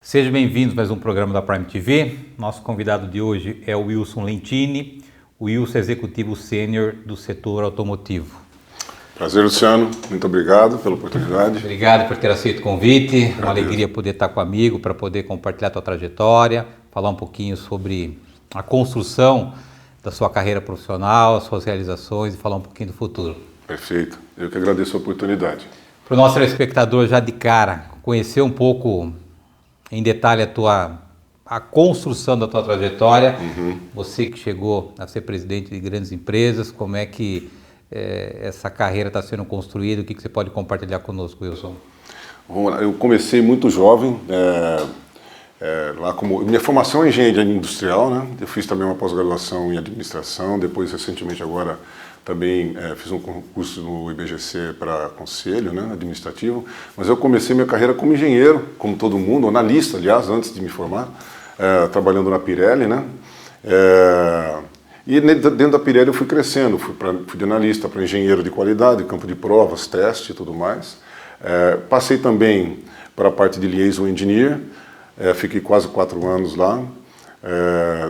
Sejam bem-vindos a mais um programa da Prime TV. Nosso convidado de hoje é o Wilson Lentini. O Wilson é executivo sênior do setor automotivo. Prazer, Luciano. Muito obrigado pela oportunidade. Obrigado por ter aceito o convite. Uma alegria poder estar comigo para poder compartilhar a tua trajetória, falar um pouquinho sobre a construção da sua carreira profissional, as suas realizações e falar um pouquinho do futuro. Perfeito. Eu que agradeço a oportunidade. Para o nosso telespectador já de cara, conhecer um pouco em detalhe a construção da tua trajetória, Você que chegou a ser presidente de grandes empresas, como é que essa carreira está sendo construída, o que você pode compartilhar conosco, Wilson? Vamos lá. Eu comecei muito jovem, minha formação é engenharia industrial, né? Eu fiz também uma pós-graduação em administração, depois recentemente agora também fiz um concurso no IBGC para conselho, né, administrativo, mas eu comecei minha carreira como engenheiro, como todo mundo, analista, aliás, antes de me formar, trabalhando na Pirelli, né? E dentro da Pirelli eu fui crescendo, fui de analista para engenheiro de qualidade, campo de provas, teste e tudo mais. Passei também para a parte de liaison engineer, fiquei quase 4 anos lá.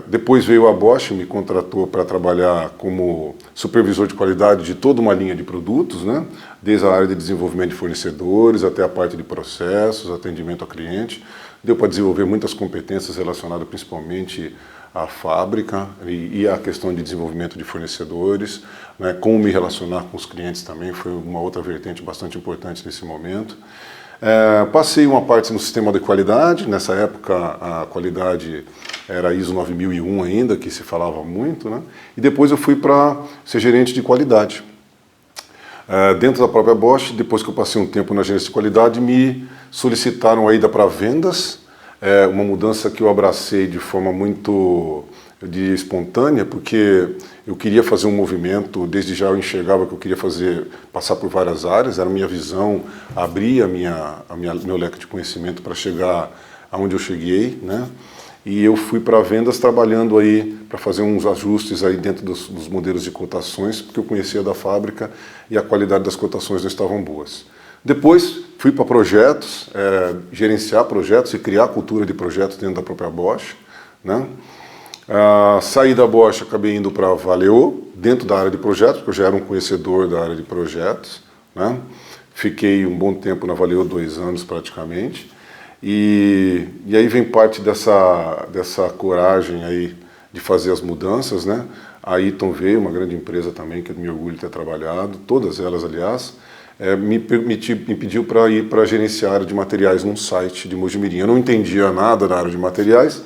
Depois veio a Bosch, me contratou para trabalhar como supervisor de qualidade de toda uma linha de produtos, né? Desde a área de desenvolvimento de fornecedores até a parte de processos, atendimento ao cliente. Deu para desenvolver muitas competências relacionadas principalmente à fábrica e à questão de desenvolvimento de fornecedores, né? Como me relacionar com os clientes também foi uma outra vertente bastante importante nesse momento. Passei uma parte no sistema de qualidade, nessa época a qualidade era ISO 9001 ainda, que se falava muito, né? E depois eu fui para ser gerente de qualidade. Dentro da própria Bosch, depois que eu passei um tempo na gerência de qualidade, me solicitaram a ida para vendas, uma mudança que eu abracei de forma muito espontânea, porque eu queria fazer um movimento, desde já eu enxergava que eu queria passar por várias áreas, era a minha visão, abrir meu leque de conhecimento para chegar aonde eu cheguei, né? E eu fui para vendas trabalhando aí para fazer uns ajustes aí dentro dos modelos de cotações, porque eu conhecia da fábrica e a qualidade das cotações não estavam boas. Depois fui para projetos, gerenciar projetos e criar cultura de projetos dentro da própria Bosch, né? Saí da Bosch, acabei indo para a Valeo, dentro da área de projetos, porque eu já era um conhecedor da área de projetos, né? Fiquei um bom tempo na Valeo, 2 anos praticamente, e aí vem parte dessa coragem aí de fazer as mudanças, né? A Eaton veio, uma grande empresa também, que eu me orgulho de ter trabalhado, todas elas, aliás, me pediu para ir para gerenciar a área de materiais num site de Mojimirim. Eu não entendia nada da área de materiais,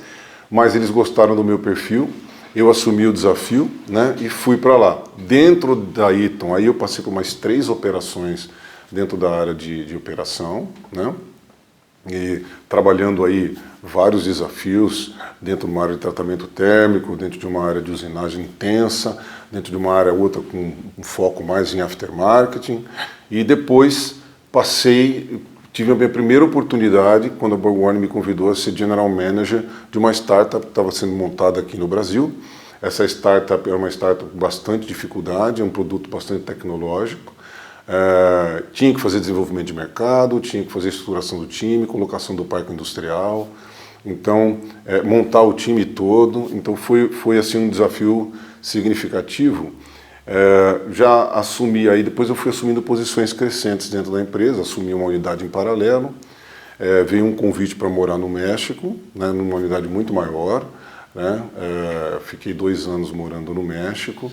mas eles gostaram do meu perfil, eu assumi o desafio, né, e fui para lá. Dentro da Eaton, aí eu passei por mais 3 operações dentro da área de operação, né, e trabalhando aí vários desafios dentro de uma área de tratamento térmico, dentro de uma área de usinagem intensa, dentro de uma área outra com um foco mais em aftermarketing, e depois tive a minha primeira oportunidade quando a BorgWarner me convidou a ser General Manager de uma startup que estava sendo montada aqui no Brasil. Essa startup era uma startup com bastante dificuldade, é um produto bastante tecnológico. Tinha que fazer desenvolvimento de mercado, tinha que fazer estruturação do time, colocação do parque industrial, então montar o time todo. Então foi assim um desafio significativo. Já assumi aí, depois eu fui assumindo posições crescentes dentro da empresa, assumi uma unidade em paralelo, veio um convite para morar no México, né, numa unidade muito maior, né, fiquei 2 anos morando no México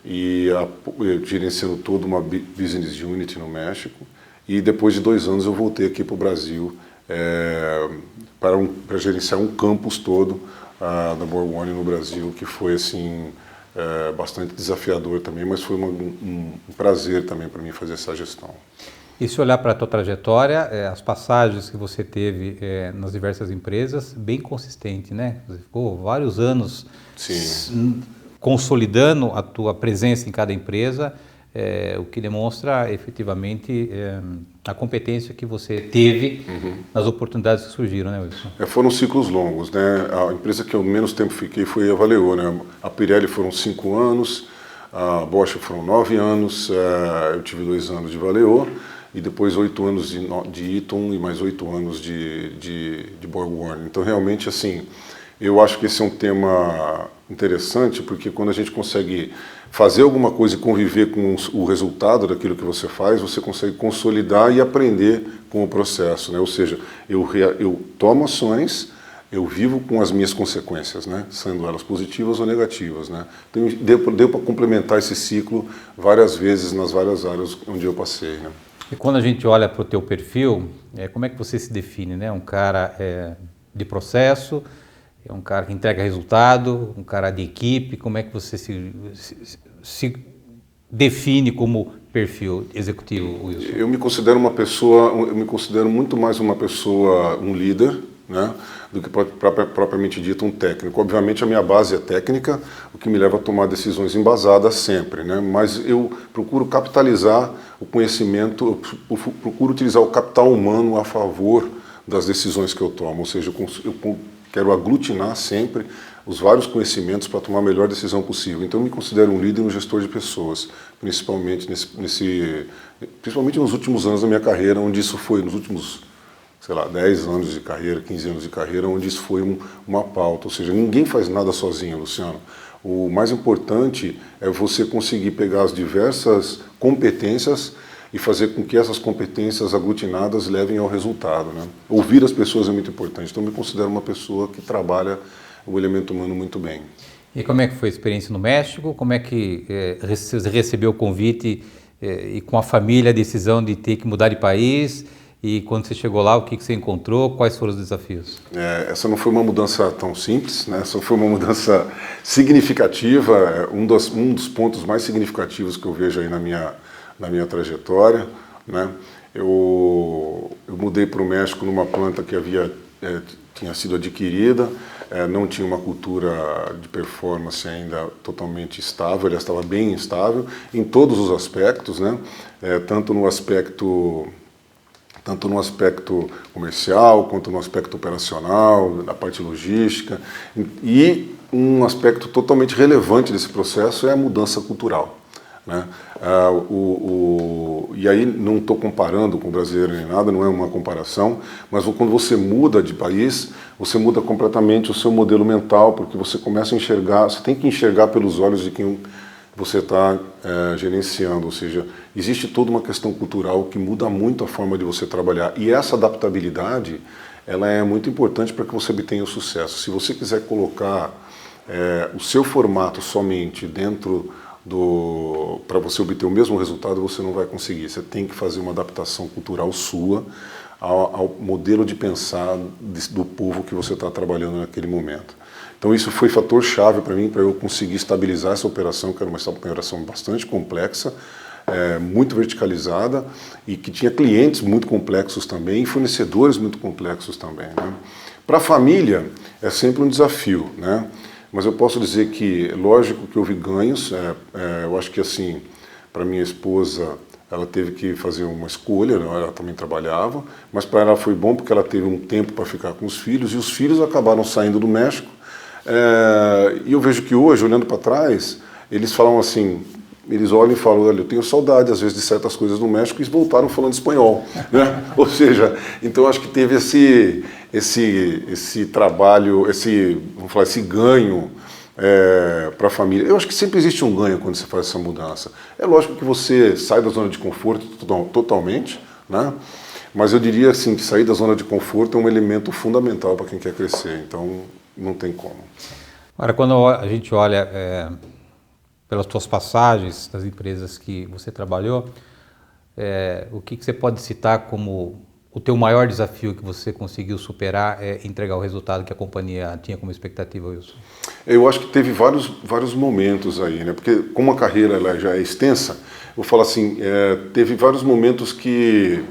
e gerenciando toda uma business unit no México, e depois de 2 anos eu voltei aqui para o Brasil para gerenciar um campus todo da BorgWarner no Brasil, que foi assim bastante desafiador também, mas foi um prazer também para mim fazer essa gestão. E se olhar para a tua trajetória, as passagens que você teve nas diversas empresas, bem consistente, né? Você ficou vários anos consolidando a tua presença em cada empresa, o que demonstra efetivamente a competência que você teve nas oportunidades que surgiram, né, Wilson? Foram ciclos longos, né? A empresa que eu menos tempo fiquei foi a Valeo, né? A Pirelli foram 5 anos, a Bosch foram 9 anos, eu tive 2 anos de Valeo, e depois 8 anos de Eton e mais 8 anos de Borg Warner. Então, realmente, assim, eu acho que esse é um tema interessante, porque quando a gente consegue fazer alguma coisa e conviver com o resultado daquilo que você faz, você consegue consolidar e aprender com o processo, né? Ou seja, eu tomo ações, eu vivo com as minhas consequências, né? Sendo elas positivas ou negativas, né? Então, deu para complementar esse ciclo várias vezes nas várias áreas onde eu passei, né? E quando a gente olha para o teu perfil, como é que você se define, né? Um cara de processo, é um cara que entrega resultado, um cara de equipe, como é que você se define como perfil executivo, Wilson? Eu me considero muito mais uma pessoa, um líder, né, do que propriamente dito um técnico. Obviamente a minha base é técnica, o que me leva a tomar decisões embasadas sempre, né, mas eu procuro capitalizar o conhecimento, eu procuro utilizar o capital humano a favor das decisões que eu tomo, ou seja, eu quero aglutinar sempre os vários conhecimentos para tomar a melhor decisão possível. Então, eu me considero um líder e um gestor de pessoas, principalmente nos últimos anos da minha carreira, onde isso foi, nos últimos, 10 anos de carreira, 15 anos de carreira, onde isso foi uma pauta. Ou seja, ninguém faz nada sozinho, Luciano. O mais importante é você conseguir pegar as diversas competências e fazer com que essas competências aglutinadas levem ao resultado, né? Ouvir as pessoas é muito importante. Então, eu me considero uma pessoa que trabalha o elemento humano muito bem. E como é que foi a experiência no México? Como é que você recebeu o convite e com a família a decisão de ter que mudar de país? E quando você chegou lá, o que você encontrou? Quais foram os desafios? Essa não foi uma mudança tão simples, né? Essa foi uma mudança significativa, um dos pontos mais significativos que eu vejo aí na minha trajetória, né? Eu mudei para o México numa planta que tinha sido adquirida, não tinha uma cultura de performance ainda totalmente estável, ela estava bem instável em todos os aspectos, né? Tanto no aspecto comercial, quanto no aspecto operacional, na parte logística. E um aspecto totalmente relevante desse processo é a mudança cultural, né? E aí não estou comparando com o brasileiro nem nada, não é uma comparação, mas quando você muda de país, você muda completamente o seu modelo mental, porque você começa a enxergar, você tem que enxergar pelos olhos de quem você está gerenciando, ou seja, existe toda uma questão cultural que muda muito a forma de você trabalhar, e essa adaptabilidade, ela é muito importante para que você obtenha o sucesso. Se você quiser colocar o seu formato somente dentro para você obter o mesmo resultado, você não vai conseguir. Você tem que fazer uma adaptação cultural sua ao modelo de pensar do povo que você está trabalhando naquele momento. Então isso foi fator-chave para mim, para eu conseguir estabilizar essa operação, que era uma operação bastante complexa, muito verticalizada e que tinha clientes muito complexos também e fornecedores muito complexos também, né? Para a família é sempre um desafio, né? Mas eu posso dizer que, lógico que houve ganhos, eu acho que assim, para minha esposa, ela teve que fazer uma escolha, né? Ela também trabalhava, mas para ela foi bom porque ela teve um tempo para ficar com os filhos, e os filhos acabaram saindo do México, e eu vejo que hoje, olhando para trás, eles falam assim, eles olham e falam, olha, eu tenho saudade às vezes de certas coisas no México, e voltaram falando espanhol, né? Ou seja, então acho que teve esse trabalho, vamos falar, esse ganho para a família. Eu acho que sempre existe um ganho quando você faz essa mudança. É lógico que você sai da zona de conforto totalmente, né? Mas eu diria assim que sair da zona de conforto é um elemento fundamental para quem quer crescer, então não tem como. Agora, quando a gente olha pelas suas passagens das empresas que você trabalhou, o que você pode citar como o teu maior desafio que você conseguiu superar entregar o resultado que a companhia tinha como expectativa, Wilson? Eu acho que teve vários momentos aí, né? Porque como a carreira ela já é extensa, eu vou falar assim, teve vários momentos que,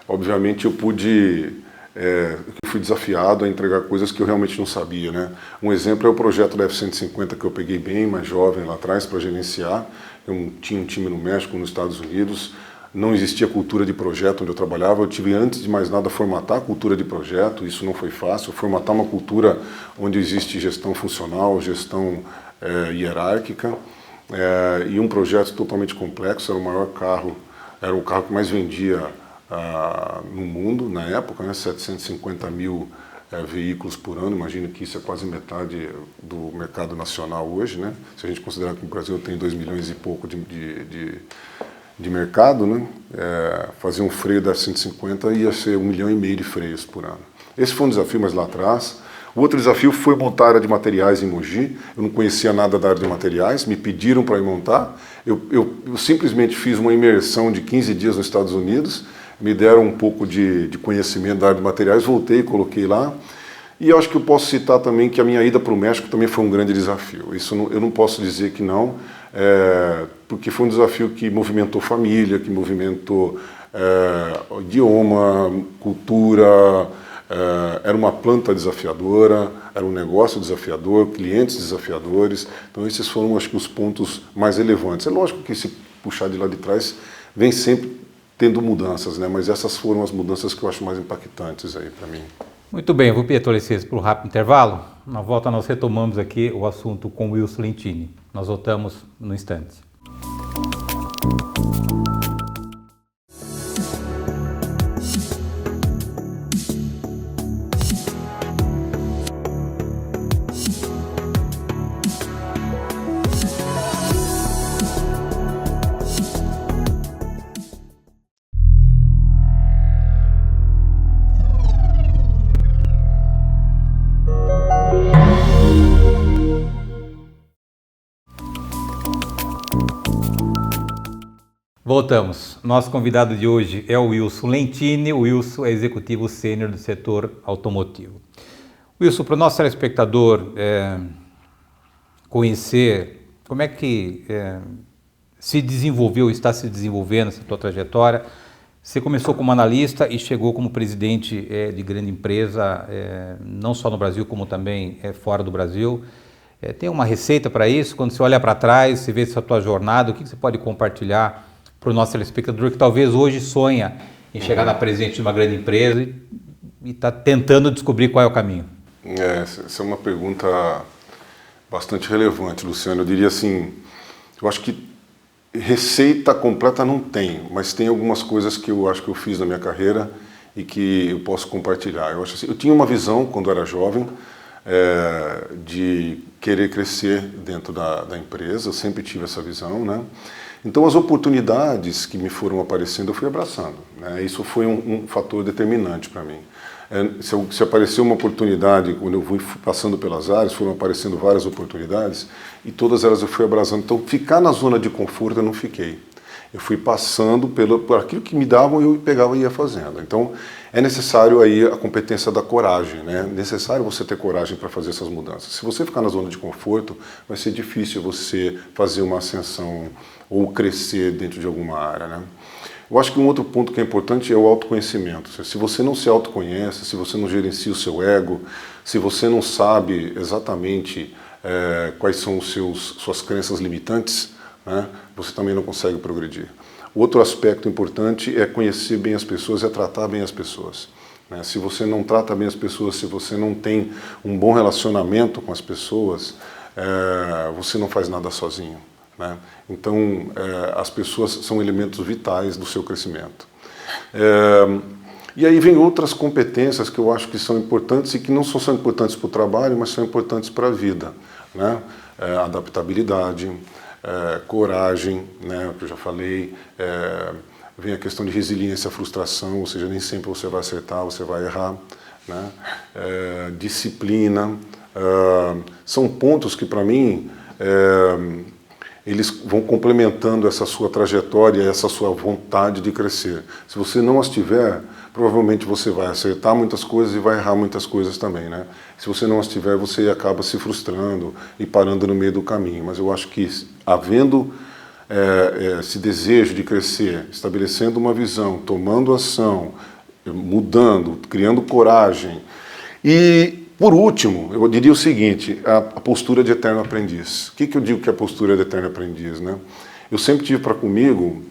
obviamente, eu fui desafiado a entregar coisas que eu realmente não sabia, né? Um exemplo é o projeto da F-150 que eu peguei bem mais jovem lá atrás para gerenciar. Eu tinha um time no México, nos Estados Unidos. Não existia cultura de projeto onde eu trabalhava. Eu tive, antes de mais nada, formatar a cultura de projeto. Isso não foi fácil. Formatar uma cultura onde existe gestão funcional, gestão hierárquica. E um projeto totalmente complexo. Era o maior carro, era o carro que mais vendia no mundo, na época, né, 750 mil veículos por ano. Imagino que isso é quase metade do mercado nacional hoje, né? Se a gente considerar que o Brasil tem 2 milhões e pouco de mercado, né? Fazer um freio da 150 ia ser 1,5 milhão de freios por ano. Esse foi um desafio, mas lá atrás. O outro desafio foi montar a área de materiais em Mogi. Eu não conhecia nada da área de materiais, me pediram para ir montar. Eu simplesmente fiz uma imersão de 15 dias nos Estados Unidos, me deram um pouco de conhecimento da área de materiais, voltei e coloquei lá. E eu acho que eu posso citar também que a minha ida para o México também foi um grande desafio. Isso eu não posso dizer que não, porque foi um desafio que movimentou família, que movimentou idioma, cultura. Era uma planta desafiadora, era um negócio desafiador, clientes desafiadores. Então esses foram, acho que, os pontos mais relevantes. É lógico que se puxar de lá de trás, vem sempre tendo mudanças, né? Mas essas foram as mudanças que eu acho mais impactantes aí para mim. Muito bem, eu vou pedir a tua licença para um rápido intervalo. Na volta nós retomamos aqui o assunto com o Wilson Lentini. Nós voltamos no instante. Voltamos. Nosso convidado de hoje é o Wilson Lentini. O Wilson é executivo sênior do setor automotivo. Wilson, para o nosso telespectador conhecer como é que se desenvolveu, está se desenvolvendo essa tua trajetória. Você começou como analista e chegou como presidente de grande empresa, não só no Brasil, como também fora do Brasil. Tem uma receita para isso? Quando você olha para trás, você vê essa tua jornada, o que você pode compartilhar para o nosso telespectador que talvez hoje sonha em chegar na presidência de uma grande empresa e está tentando descobrir qual é o caminho? Essa é uma pergunta bastante relevante, Luciano. Eu diria assim, eu acho que receita completa não tem, mas tem algumas coisas que eu acho que eu fiz na minha carreira e que eu posso compartilhar. Eu acho assim, eu tinha uma visão quando era jovem de querer crescer dentro da empresa, eu sempre tive essa visão, né? Então as oportunidades que me foram aparecendo eu fui abraçando, né? Isso foi um fator determinante para mim. Se apareceu uma oportunidade, quando eu fui passando pelas áreas, foram aparecendo várias oportunidades e todas elas eu fui abraçando. Então ficar na zona de conforto eu não fiquei. Eu fui passando por aquilo que me davam, eu pegava e ia fazendo. Então é necessário aí a competência da coragem, né? É necessário você ter coragem para fazer essas mudanças. Se você ficar na zona de conforto, vai ser difícil você fazer uma ascensão ou crescer dentro de alguma área, né? Eu acho que um outro ponto que é importante é o autoconhecimento. Se você não se autoconhece, se você não gerencia o seu ego, se você não sabe exatamente quais são suas crenças limitantes, né, você também não consegue progredir. Outro aspecto importante é conhecer bem as pessoas e tratar bem as pessoas, né? Se você não trata bem as pessoas, se você não tem um bom relacionamento com as pessoas, você não faz nada sozinho, né? Então, as pessoas são elementos vitais do seu crescimento. E aí vem outras competências que eu acho que são importantes e que não só são importantes para o trabalho, mas são importantes para a vida, né? Adaptabilidade, coragem, né, que eu já falei, vem a questão de resiliência, frustração, ou seja, nem sempre você vai acertar, você vai errar, né? Disciplina, são pontos que para mim eles vão complementando essa sua trajetória, essa sua vontade de crescer. Se você não as tiver, provavelmente você vai acertar muitas coisas e vai errar muitas coisas também, né? Se você não as tiver, você acaba se frustrando e parando no meio do caminho. Mas eu acho que havendo esse desejo de crescer, estabelecendo uma visão, tomando ação, mudando, criando coragem. E, por último, eu diria o seguinte, a postura de eterno aprendiz. O que eu digo que é a postura de eterno aprendiz, né? Eu sempre tive para comigo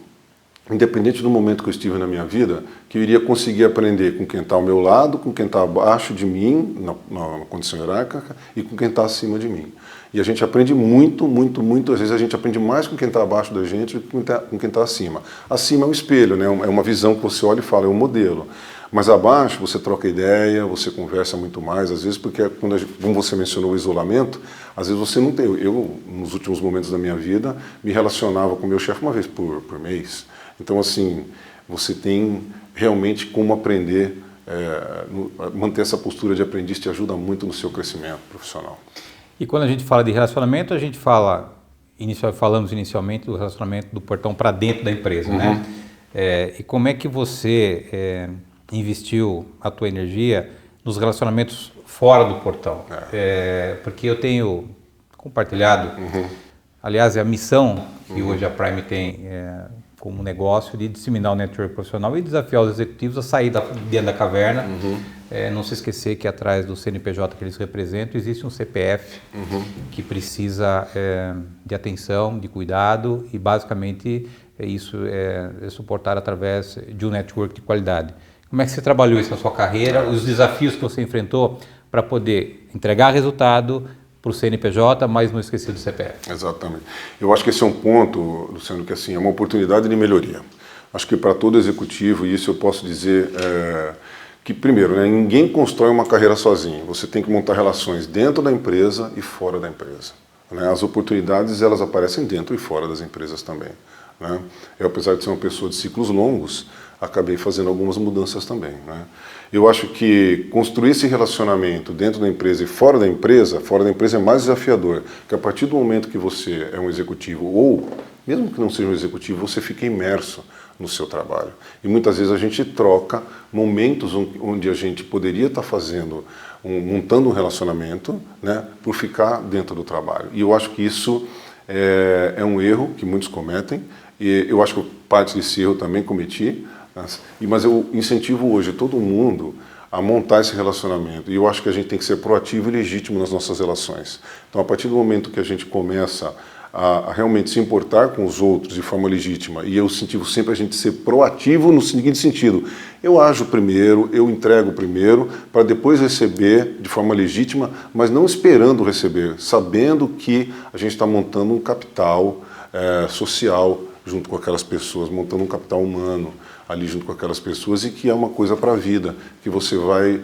independente do momento que eu estive na minha vida, que eu iria conseguir aprender com quem está ao meu lado, com quem está abaixo de mim, na condição hierárquica, e com quem está acima de mim. E a gente aprende muito, muito, muito. Às vezes a gente aprende mais com quem está abaixo da gente do que com quem está acima. Acima é um espelho, né? É uma visão que você olha e fala, é um modelo. Mas abaixo você troca ideia, você conversa muito mais, às vezes porque, como você mencionou o isolamento, às vezes você não tem... Eu, nos últimos momentos da minha vida, me relacionava com o meu chefe uma vez por mês. Então, assim, você tem realmente como aprender, manter essa postura de aprendiz te ajuda muito no seu crescimento profissional. E quando a gente fala de relacionamento, a gente falamos inicialmente do relacionamento do portão para dentro da empresa, né? E como é que você investiu a tua energia nos relacionamentos fora do portão? Porque eu tenho compartilhado, aliás, é a missão que hoje a Prime tem como negócio de disseminar o network profissional e desafiar os executivos a sair dentro da caverna. Não se esquecer que atrás do CNPJ que eles representam existe um CPF que precisa de atenção, de cuidado e basicamente isso é suportado através de um network de qualidade. Como é que você trabalhou isso na sua carreira, os desafios que você enfrentou para poder entregar resultado para o CNPJ, mas não esquecer do CPF? Exatamente. Eu acho que esse é um ponto, Luciano, que assim, é uma oportunidade de melhoria. Acho que para todo executivo, e isso eu posso dizer, que primeiro, né, ninguém constrói uma carreira sozinho. Você tem que montar relações dentro da empresa e fora da empresa. Né? As oportunidades, elas aparecem dentro e fora das empresas também. Né? Eu, apesar de ser uma pessoa de ciclos longos, acabei fazendo algumas mudanças também. Né? Eu acho que construir esse relacionamento dentro da empresa e fora da empresa é mais desafiador, porque a partir do momento que você é um executivo, ou mesmo que não seja um executivo, você fica imerso no seu trabalho. E muitas vezes a gente troca momentos onde a gente poderia estar montando um relacionamento, né, por ficar dentro do trabalho. E eu acho que isso é um erro que muitos cometem, e eu acho que parte desse erro também cometi, mas eu incentivo hoje todo mundo a montar esse relacionamento. E eu acho que a gente tem que ser proativo e legítimo nas nossas relações. Então, a partir do momento que a gente começa a realmente se importar com os outros de forma legítima, e eu incentivo sempre a gente ser proativo no seguinte sentido: eu ajo primeiro, eu entrego primeiro, para depois receber de forma legítima, mas não esperando receber, sabendo que a gente está montando um capital social junto com aquelas pessoas, montando um capital humano ali junto com aquelas pessoas, e que é uma coisa para a vida, que você vai,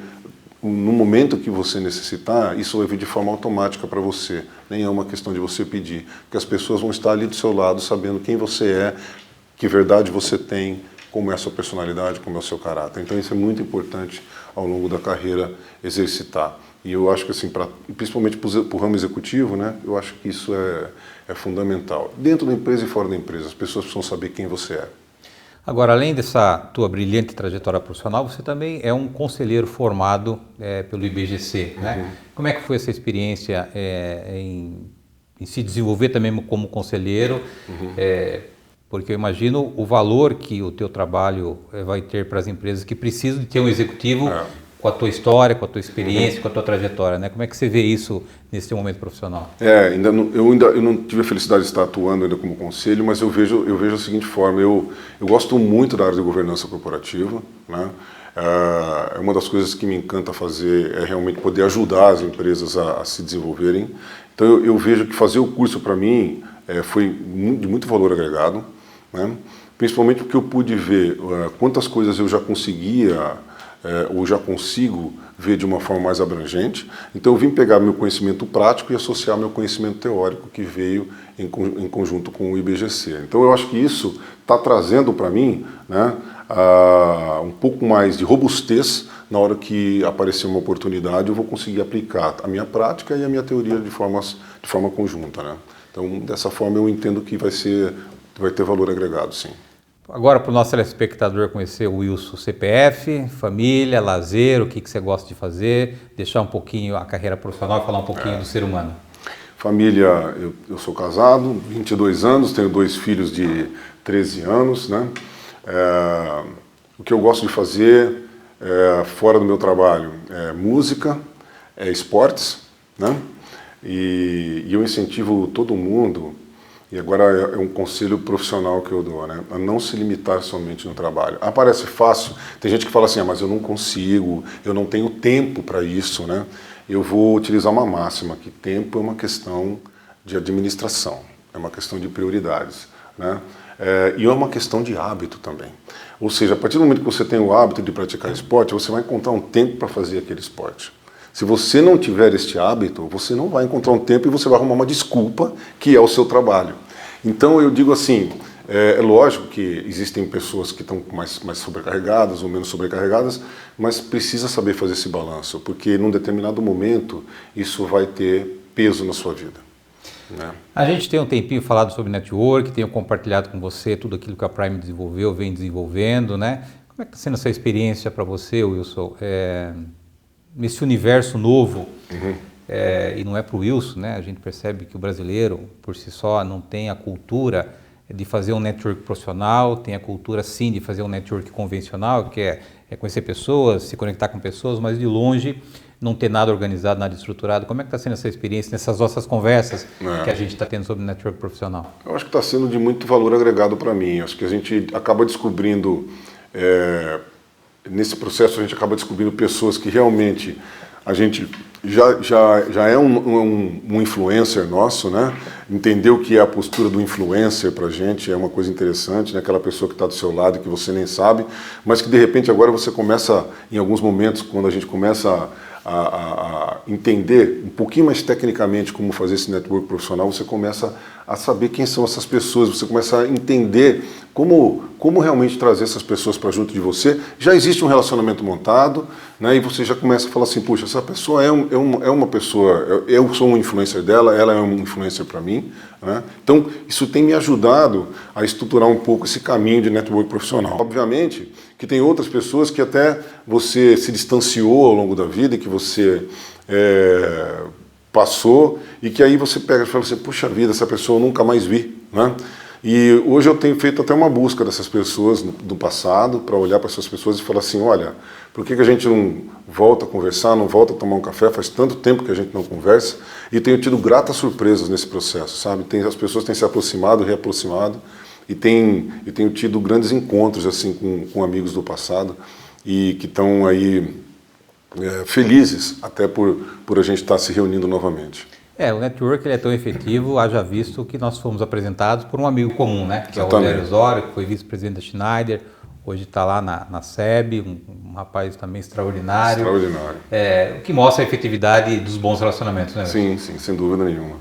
no momento que você necessitar, isso vai vir de forma automática para você, nem é uma questão de você pedir, porque as pessoas vão estar ali do seu lado, sabendo quem você é, que verdade você tem, como é a sua personalidade, como é o seu caráter. Então isso é muito importante ao longo da carreira exercitar. E eu acho que assim, principalmente para o ramo executivo, né, eu acho que isso é fundamental. Dentro da empresa e fora da empresa, as pessoas precisam saber quem você é. Agora, além dessa tua brilhante trajetória profissional, você também é um conselheiro formado pelo IBGC, né? Como é que foi essa experiência em se desenvolver também como conselheiro? Porque eu imagino o valor que o teu trabalho vai ter para as empresas que precisam de ter um executivo com a tua história, com a tua experiência, com a tua trajetória, né? Como é que você vê isso nesse teu momento profissional? Eu não tive a felicidade de estar atuando ainda como conselho, mas eu vejo da seguinte forma: eu gosto muito da área de governança corporativa, né? Uma das coisas que me encanta fazer é realmente poder ajudar as empresas a se desenvolverem. Então eu vejo que fazer o curso para mim foi de muito valor agregado, né? Principalmente porque eu pude ver quantas coisas eu já conseguia ou já consigo ver de uma forma mais abrangente. Então eu vim pegar meu conhecimento prático e associar meu conhecimento teórico que veio em conjunto com o IBGC. Então eu acho que isso está trazendo para mim, né, um pouco mais de robustez. Na hora que aparecer uma oportunidade, eu vou conseguir aplicar a minha prática e a minha teoria de forma conjunta, né? Então dessa forma eu entendo que vai ter valor agregado, sim. Agora, para o nosso telespectador conhecer o Wilson, CPF, família, lazer, o que você gosta de fazer, deixar um pouquinho a carreira profissional e falar um pouquinho do ser humano. Família, eu sou casado, 22 anos, tenho 2 filhos de 13 anos, né? O que eu gosto de fazer fora do meu trabalho é música, esportes, né? E eu incentivo todo mundo E agora é um conselho profissional que eu dou, né? A não se limitar somente no trabalho. Parece fácil, tem gente que fala assim, mas eu não consigo, eu não tenho tempo para isso, né? Eu vou utilizar uma máxima, que tempo é uma questão de administração, é uma questão de prioridades, né? E é uma questão de hábito também. Ou seja, a partir do momento que você tem o hábito de praticar esporte, você vai encontrar um tempo para fazer aquele esporte. Se você não tiver este hábito, você não vai encontrar um tempo e você vai arrumar uma desculpa que é o seu trabalho. Então eu digo assim, é lógico que existem pessoas que estão mais sobrecarregadas ou menos sobrecarregadas, mas precisa saber fazer esse balanço, porque num determinado momento isso vai ter peso na sua vida, né? A gente tem um tempinho falado sobre network, tenho compartilhado com você tudo aquilo que a Prime desenvolveu, vem desenvolvendo, né? Como é que está sendo essa experiência para você, Wilson? Nesse universo novo, e não é para o Wilson, né? A gente percebe que o brasileiro, por si só, não tem a cultura de fazer um network profissional, tem a cultura, sim, de fazer um network convencional, que é conhecer pessoas, se conectar com pessoas, mas de longe não ter nada organizado, nada estruturado. Como é que está sendo essa experiência nessas nossas conversas que a gente está tendo sobre network profissional? Eu acho que está sendo de muito valor agregado para mim. Acho que a gente acaba descobrindo, nesse processo a gente acaba descobrindo pessoas que realmente a gente já é um influencer nosso, né? Entender o que é a postura do influencer para a gente é uma coisa interessante, né? Aquela pessoa que está do seu lado que você nem sabe, mas que de repente agora você começa, em alguns momentos, quando a gente começa a entender um pouquinho mais tecnicamente como fazer esse network profissional, você começa a saber quem são essas pessoas, você começa a entender como realmente trazer essas pessoas para junto de você. Já existe um relacionamento montado, né, e você já começa a falar assim, puxa, essa pessoa é uma pessoa, eu sou um influencer dela, ela é um influencer para mim, né? Então isso tem me ajudado a estruturar um pouco esse caminho de network profissional. Obviamente que tem outras pessoas que até você se distanciou ao longo da vida e que você passou e que aí você pega e fala assim, puxa vida, essa pessoa eu nunca mais vi, né? E hoje eu tenho feito até uma busca dessas pessoas do passado, para olhar para essas pessoas e falar assim, olha, por que a gente não volta a conversar, não volta a tomar um café? Faz tanto tempo que a gente não conversa, e tenho tido gratas surpresas nesse processo, sabe? As pessoas têm se aproximado, reaproximado, e tenho tido grandes encontros assim com amigos do passado, e que estão aí felizes até por a gente estar se reunindo novamente. O network ele é tão efetivo, haja visto que nós fomos apresentados por um amigo comum, né? Que Exatamente. é o Rogério Osório, que foi vice-presidente da Schneider, hoje está lá na SEB, um rapaz também extraordinário. Extraordinário. O que mostra a efetividade dos bons relacionamentos, né? Sim, sem dúvida nenhuma.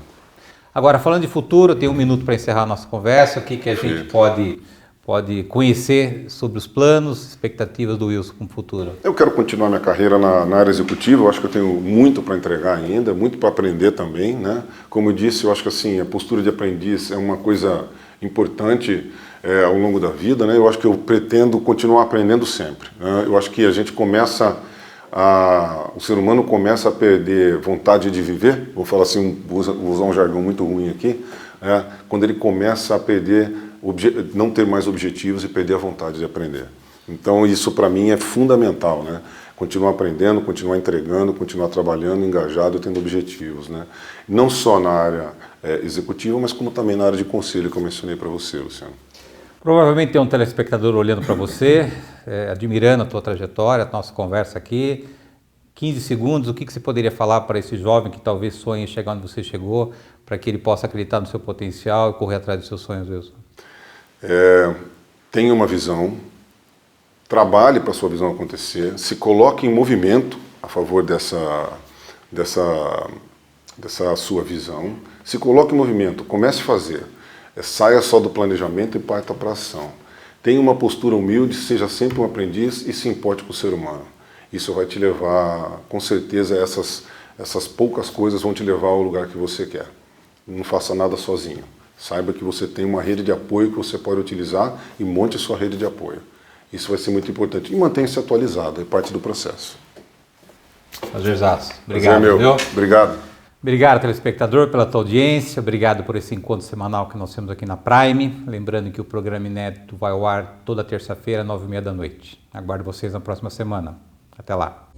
Agora, falando de futuro, tem um minuto para encerrar a nossa conversa. O que a gente pode conhecer sobre os planos, expectativas do Wilson com o futuro? Eu quero continuar minha carreira na área executiva, eu acho que eu tenho muito para entregar ainda, muito para aprender também, né? Como eu disse, eu acho que assim, a postura de aprendiz é uma coisa importante ao longo da vida, né? Eu acho que eu pretendo continuar aprendendo sempre, né? Eu acho que a gente o ser humano começa a perder vontade de viver, vou falar assim, vou usar um jargão muito ruim aqui, quando ele começa a não ter mais objetivos e perder a vontade de aprender. Então isso para mim é fundamental, né? Continuar aprendendo, continuar entregando, continuar trabalhando, engajado, tendo objetivos, né? Não só na área executiva, mas como também na área de conselho que eu mencionei para você, Luciano. Provavelmente tem um telespectador olhando para você, admirando a tua trajetória, a nossa conversa aqui. 15 segundos, o que você poderia falar para esse jovem que talvez sonhe em chegar onde você chegou, para que ele possa acreditar no seu potencial e correr atrás dos seus sonhos, Wilson? Tenha uma visão, trabalhe para a sua visão acontecer, se coloque em movimento a favor dessa sua visão, se coloque em movimento, comece a fazer, saia só do planejamento e parta para a ação. Tenha uma postura humilde, seja sempre um aprendiz e se importe com o ser humano. Isso vai te levar, com certeza, essas poucas coisas vão te levar ao lugar que você quer. Não faça nada sozinho. Saiba que você tem uma rede de apoio que você pode utilizar e monte a sua rede de apoio. Isso vai ser muito importante. E mantenha-se atualizado, é parte do processo. Prazerzaço. Obrigado, meu. Viu? Obrigado. Obrigado, telespectador, pela tua audiência. Obrigado por esse encontro semanal que nós temos aqui na Prime. Lembrando que o programa inédito vai ao ar toda terça-feira, 9h30 da noite. Aguardo vocês na próxima semana. Até lá.